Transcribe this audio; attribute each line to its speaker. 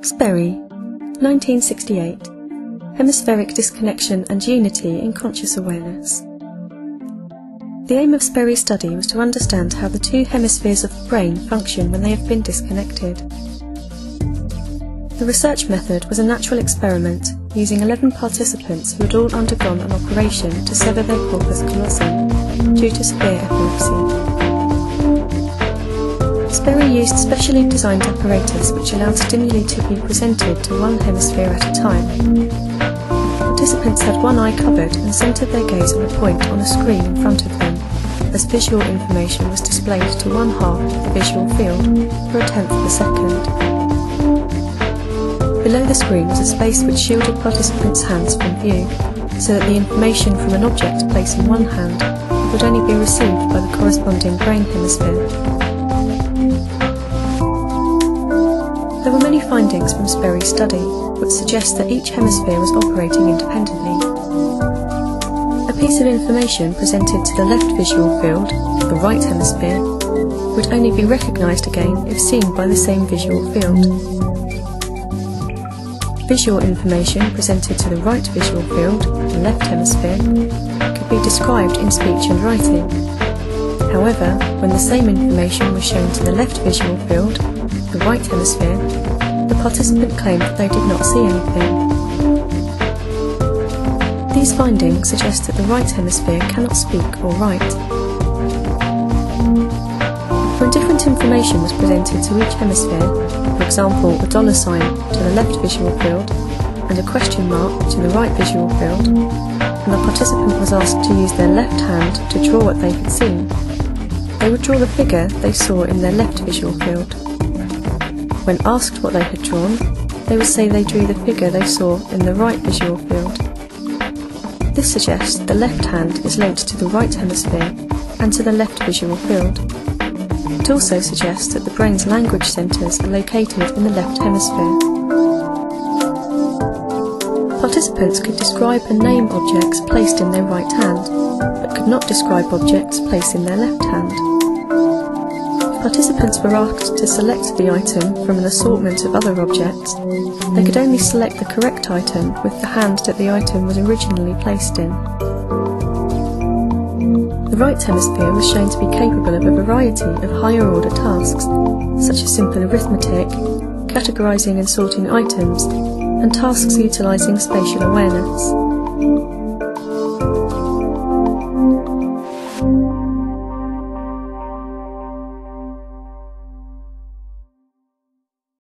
Speaker 1: Sperry, 1968. Hemispheric Disconnection and Unity in Conscious Awareness. The aim of Sperry's study was to understand how the two hemispheres of the brain function when they have been disconnected. The research method was a natural experiment using 11 participants who had all undergone an operation to sever their corpus callosum due to severe epilepsy. Sperry used specially designed apparatus which allowed stimuli to be presented to one hemisphere at a time. Participants had one eye covered and centered their gaze on a point on a screen in front of them, as visual information was displayed to one half of the visual field for a tenth of a second. Below the screen was a space which shielded participants' hands from view, so that the information from an object placed in one hand would only be received by the corresponding brain hemisphere. There were many findings from Sperry's study which suggest that each hemisphere was operating independently. A piece of information presented to the left visual field, the right hemisphere, would only be recognised again if seen by the same visual field. Visual information presented to the right visual field, the left hemisphere, could be described in speech and writing. However, when the same information was shown to the left visual field, the right hemisphere, the participant claimed that they did not see anything. These findings suggest that the right hemisphere cannot speak or write. When different information was presented to each hemisphere, for example a dollar sign to the left visual field and a question mark to the right visual field, and the participant was asked to use their left hand to draw what they had seen, they would draw the figure they saw in their left visual field. When asked what they had drawn, they would say they drew the figure they saw in the right visual field. This suggests the left hand is linked to the right hemisphere and to the left visual field. It also suggests that the brain's language centres are located in the left hemisphere. Participants could describe and name objects placed in their right hand, but could not describe objects placed in their left hand. Participants were asked to select the item from an assortment of other objects. They could only select the correct item with the hand that the item was originally placed in. The right hemisphere was shown to be capable of a variety of higher order tasks, such as simple arithmetic, categorising and sorting items, and tasks utilising spatial awareness.